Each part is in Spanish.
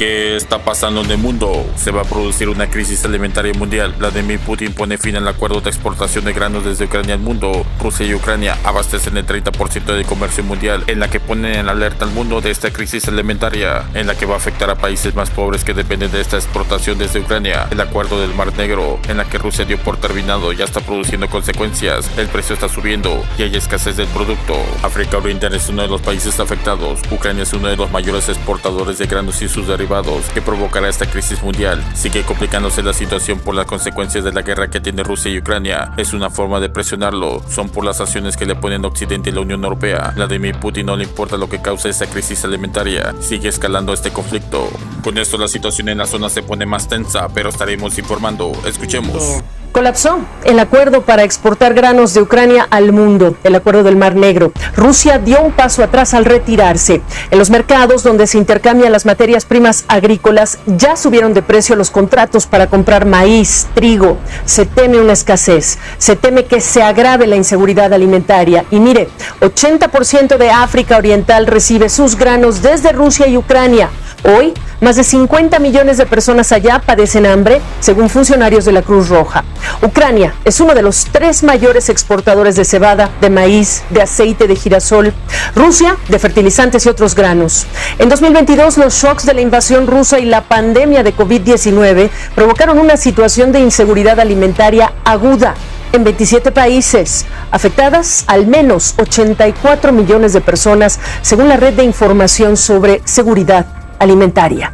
¿Qué está pasando en el mundo? Se va a producir una crisis alimentaria mundial. Vladimir Putin pone fin al acuerdo de exportación de granos desde Ucrania al mundo. Rusia y Ucrania abastecen el 30% del comercio mundial, en la que ponen en alerta al mundo de esta crisis alimentaria, en la que va a afectar a países más pobres que dependen de esta exportación desde Ucrania. El acuerdo del Mar Negro, en la que Rusia dio por terminado, ya está produciendo consecuencias. El precio está subiendo y hay escasez del producto. África Oriental es uno de los países afectados. Ucrania es uno de los mayores exportadores de granos y sus derivados, que provocará esta crisis mundial. Sigue complicándose la situación por las consecuencias de la guerra que tiene Rusia y Ucrania. Es una forma de presionarlo. Son por las sanciones que le ponen Occidente y la Unión Europea. Vladimir Putin no le importa lo que causa esta crisis alimentaria. Sigue escalando este conflicto. Con esto la situación en la zona se pone más tensa, pero estaremos informando. Escuchemos. Colapsó el acuerdo para exportar granos de Ucrania al mundo, el acuerdo del Mar Negro. Rusia dio un paso atrás al retirarse. En los mercados donde se intercambian las materias primas agrícolas ya subieron de precio los contratos para comprar maíz, trigo. Se teme una escasez, se teme que se agrave la inseguridad alimentaria. Y mire, 80% de África Oriental recibe sus granos desde Rusia y Ucrania. Hoy, más de 50 millones de personas allá padecen hambre, según funcionarios de la Cruz Roja. Ucrania es uno de los 3 mayores exportadores de cebada, de maíz, de aceite de girasol. Rusia, de fertilizantes y otros granos. En 2022, los shocks de la invasión rusa y la pandemia de COVID-19 provocaron una situación de inseguridad alimentaria aguda en 27 países, afectadas al menos 84 millones de personas, según la Red de Información sobre Seguridad Alimentaria.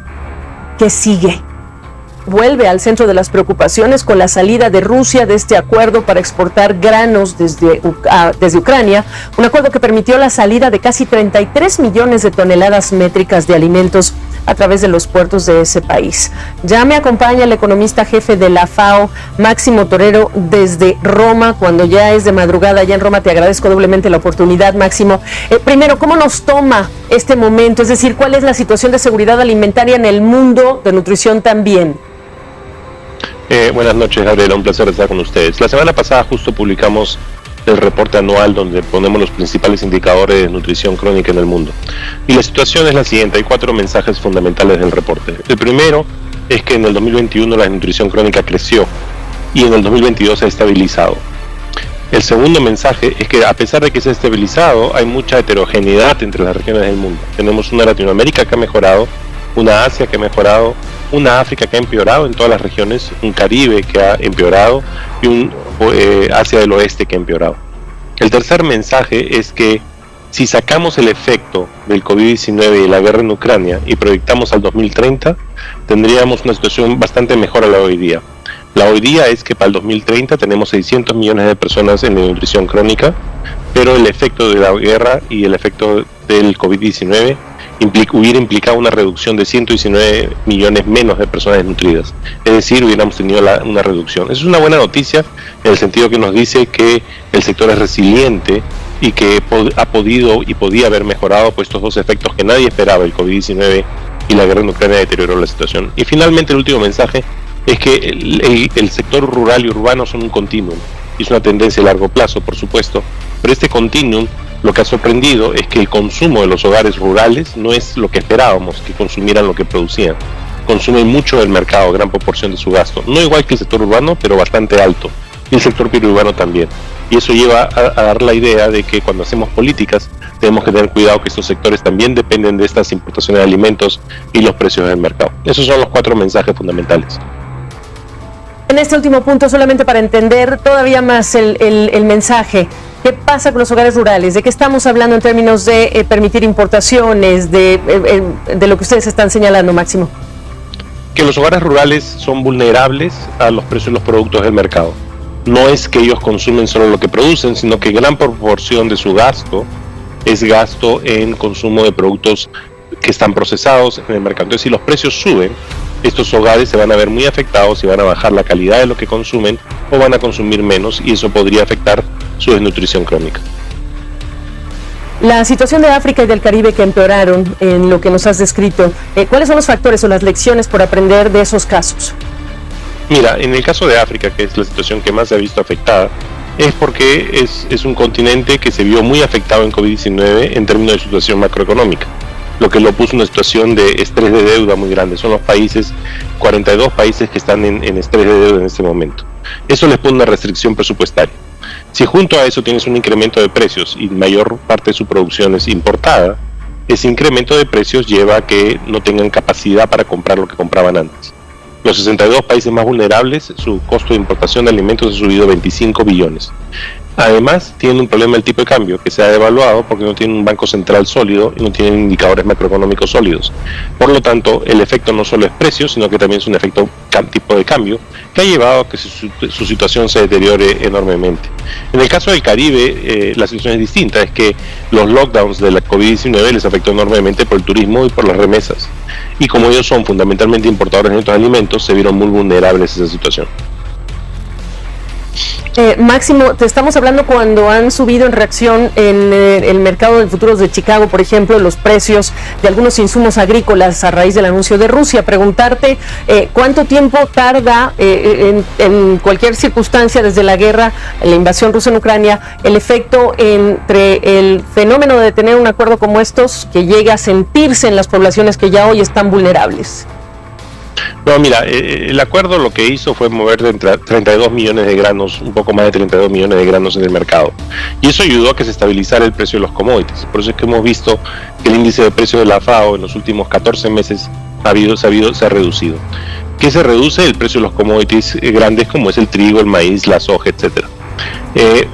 ¿Qué sigue? Vuelve al centro de las preocupaciones con la salida de Rusia de este acuerdo para exportar granos desde Ucrania, un acuerdo que permitió la salida de casi 33 millones de toneladas métricas de alimentos a través de los puertos de ese país. Ya me acompaña el economista jefe de la FAO, Máximo Torero, desde Roma, cuando ya es de madrugada allá en Roma. Te agradezco doblemente la oportunidad, Máximo. Primero, ¿cómo nos toma este momento? Es decir, ¿cuál es la situación de seguridad alimentaria en el mundo, de nutrición también? Buenas noches, Gabriela, un placer estar con ustedes. La semana pasada justo publicamos el reporte anual donde ponemos los principales indicadores de nutrición crónica en el mundo. Y la situación es la siguiente, hay 4 mensajes fundamentales del reporte. El primero es que en el 2021 la nutrición crónica creció y en el 2022 se ha estabilizado. El segundo mensaje es que a pesar de que se ha estabilizado, hay mucha heterogeneidad entre las regiones del mundo. Tenemos una Latinoamérica que ha mejorado, una Asia que ha mejorado, una África que ha empeorado en todas las regiones, un Caribe que ha empeorado y un Asia del Oeste que ha empeorado. El tercer mensaje es que si sacamos el efecto del COVID-19 y la guerra en Ucrania y proyectamos al 2030, tendríamos una situación bastante mejor a la de hoy día. La hoy día es que para el 2030 tenemos 600 millones de personas en nutrición crónica, pero el efecto de la guerra y el efecto del COVID-19 hubiera implicado una reducción de 119 millones menos de personas desnutridas. Es decir, hubiéramos tenido una reducción. Eso es una buena noticia en el sentido que nos dice que el sector es resiliente y que ha podido y podía haber mejorado pues, estos dos efectos que nadie esperaba, el COVID-19 y la guerra en Ucrania deterioró la situación. Y finalmente el último mensaje es que el sector rural y urbano son un continuum. Y es una tendencia a largo plazo, por supuesto, pero este continuum lo que ha sorprendido es que el consumo de los hogares rurales no es lo que esperábamos, que consumieran lo que producían. Consumen mucho del mercado, gran proporción de su gasto. No igual que el sector urbano, pero bastante alto. Y el sector periurbano también. Y eso lleva a dar la idea de que cuando hacemos políticas tenemos que tener cuidado que estos sectores también dependen de estas importaciones de alimentos y los precios del mercado. Esos son los 4 mensajes fundamentales. En este último punto, solamente para entender todavía más el mensaje, ¿qué pasa con los hogares rurales? ¿De qué estamos hablando en términos de permitir importaciones, de lo que ustedes están señalando, Máximo? Que los hogares rurales son vulnerables a los precios de los productos del mercado. No es que ellos consumen solo lo que producen, sino que gran proporción de su gasto es gasto en consumo de productos que están procesados en el mercado. Entonces, si los precios suben, estos hogares se van a ver muy afectados y van a bajar la calidad de lo que consumen o van a consumir menos y eso podría afectar su desnutrición crónica. La situación de África y del Caribe que empeoraron en lo que nos has descrito, ¿cuáles son los factores o las lecciones por aprender de esos casos? Mira, en el caso de África, que es la situación que más se ha visto afectada, es porque es un continente que se vio muy afectado en COVID-19 en términos de situación macroeconómica. lo que lo puso en una situación de estrés de deuda muy grande. Son los países, 42 países que están en estrés de deuda en este momento. Eso les pone una restricción presupuestaria. Si junto a eso tienes un incremento de precios y mayor parte de su producción es importada, ese incremento de precios lleva a que no tengan capacidad para comprar lo que compraban antes. Los 62 países más vulnerables, su costo de importación de alimentos ha subido 25 billones. Además, tienen un problema del tipo de cambio, que se ha devaluado porque no tienen un banco central sólido y no tienen indicadores macroeconómicos sólidos. Por lo tanto, el efecto no solo es precio, sino que también es un efecto tipo de cambio, que ha llevado a que su situación se deteriore enormemente. En el caso del Caribe, la situación es distinta, es que los lockdowns de la COVID-19 les afectó enormemente por el turismo y por las remesas. Y como ellos son fundamentalmente importadores de estos alimentos, se vieron muy vulnerables a esa situación. Máximo, te estamos hablando cuando han subido en reacción en el mercado de futuros de Chicago, por ejemplo, los precios de algunos insumos agrícolas a raíz del anuncio de Rusia. Preguntarte cuánto tiempo tarda en cualquier circunstancia desde la guerra, la invasión rusa en Ucrania, el efecto entre el fenómeno de tener un acuerdo como estos que llegue a sentirse en las poblaciones que ya hoy están vulnerables. No, mira, el acuerdo lo que hizo fue mover de 32 millones de granos, un poco más de 32 millones de granos en el mercado. Y eso ayudó a que se estabilizara el precio de los commodities. Por eso es que hemos visto que el índice de precios de la FAO en los últimos 14 meses se ha reducido. ¿Qué se reduce? El precio de los commodities grandes como es el trigo, el maíz, la soja, etcétera.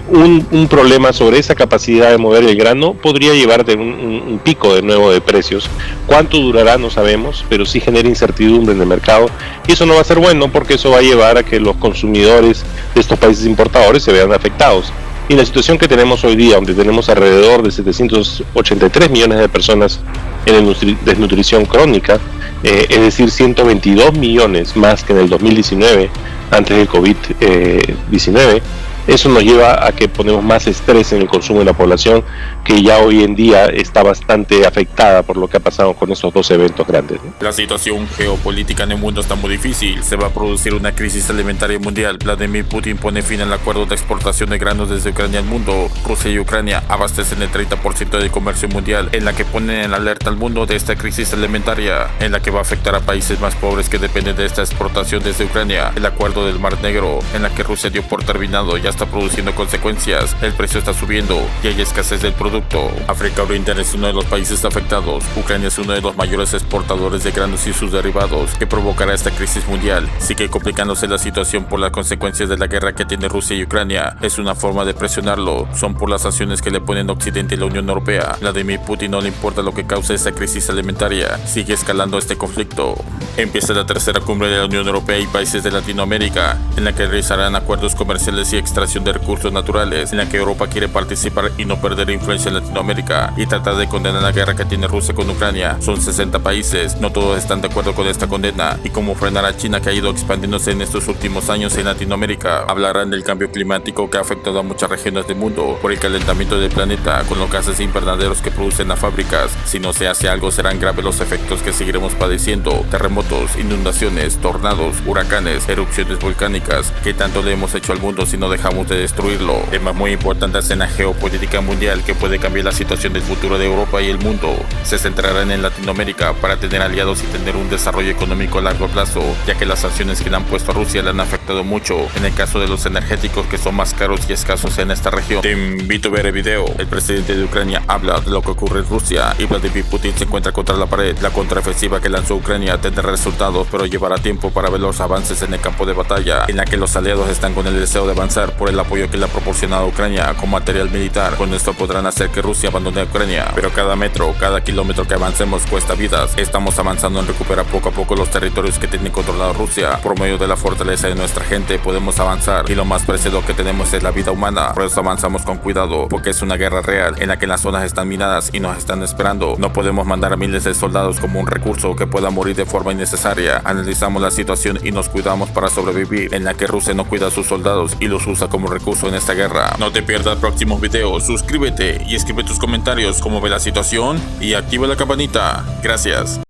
Un problema sobre esa capacidad de mover el grano podría llevar de un pico de nuevo de precios. Cuánto durará no sabemos, pero sí genera incertidumbre en el mercado y eso no va a ser bueno porque eso va a llevar a que los consumidores de estos países importadores se vean afectados. Y la situación que tenemos hoy día, donde tenemos alrededor de 783 millones de personas en desnutrición crónica, es decir, 122 millones más que en el 2019, antes del COVID-19, eso nos lleva a que ponemos más estrés en el consumo de la población, que ya hoy en día está bastante afectada por lo que ha pasado con estos dos eventos grandes, ¿no? La situación geopolítica en el mundo está muy difícil. Se va a producir una crisis alimentaria mundial. Vladimir Putin pone fin al acuerdo de exportación de granos desde Ucrania al mundo. Rusia y Ucrania abastecen el 30% del comercio mundial, en la que ponen en alerta al mundo de esta crisis alimentaria, en la que va a afectar a países más pobres que dependen de esta exportación desde Ucrania. El acuerdo del Mar Negro, en la que Rusia dio por terminado, ya está produciendo consecuencias. El precio está subiendo y hay escasez del producto. África Oriental es uno de los países afectados. Ucrania es uno de los mayores exportadores de granos y sus derivados, que provocará esta crisis mundial. Sigue complicándose la situación por las consecuencias de la guerra que tiene Rusia y Ucrania. Es una forma de presionarlo. Son por las sanciones que le ponen Occidente y la Unión Europea. Vladimir Putin no le importa lo que cause esta crisis alimentaria. Sigue escalando este conflicto. Empieza la tercera cumbre de la Unión Europea y países de Latinoamérica, en la que realizarán acuerdos comerciales y extracción de recursos naturales, en la que Europa quiere participar y no perder influencia en Latinoamérica y tratar de condenar la guerra que tiene Rusia con Ucrania. Son 60 países, no todos están de acuerdo con esta condena, y cómo frenar a China, que ha ido expandiéndose en estos últimos años en Latinoamérica. Hablarán del cambio climático que ha afectado a muchas regiones del mundo por el calentamiento del planeta, con los gases invernaderos que producen las fábricas. Si no se hace algo, serán graves los efectos que seguiremos padeciendo: terremotos, inundaciones, tornados, huracanes, erupciones volcánicas. ¿Qué tanto le hemos hecho al mundo si no dejamos de destruirlo? Temas muy importantes en la geopolítica mundial que puede cambiar la situación del futuro de Europa y el mundo. Se centrarán en Latinoamérica para tener aliados y tener un desarrollo económico a largo plazo, ya que las sanciones que le han puesto a Rusia le han afectado mucho en el caso de los energéticos, que son más caros y escasos en esta región. Te invito a ver el video. El presidente de Ucrania habla de lo que ocurre en Rusia y Vladimir Putin se encuentra contra la pared. La contraofensiva que lanzó Ucrania tendrá resultados, pero llevará tiempo para ver los avances en el campo de batalla, en la que los aliados están con el deseo de avanzar por el apoyo que le ha proporcionado Ucrania con material militar. Con esto podrán hacer que Rusia abandone Ucrania, pero cada metro, cada kilómetro que avancemos cuesta vidas. Estamos avanzando en recuperar poco a poco los territorios que tiene controlado Rusia. Por medio de la fortaleza de nuestra gente podemos avanzar, y lo más preciado que tenemos es la vida humana. Por eso avanzamos con cuidado, porque es una guerra real en la que las zonas están minadas y nos están esperando. No podemos mandar a miles de soldados como un recurso que pueda morir de forma innecesaria. Analizamos la situación y nos cuidamos para sobrevivir, en la que Rusia no cuida a sus soldados y los usa como recurso en esta guerra. No te pierdas próximos videos, suscríbete y escribe tus comentarios cómo ve la situación y activa la campanita. Gracias.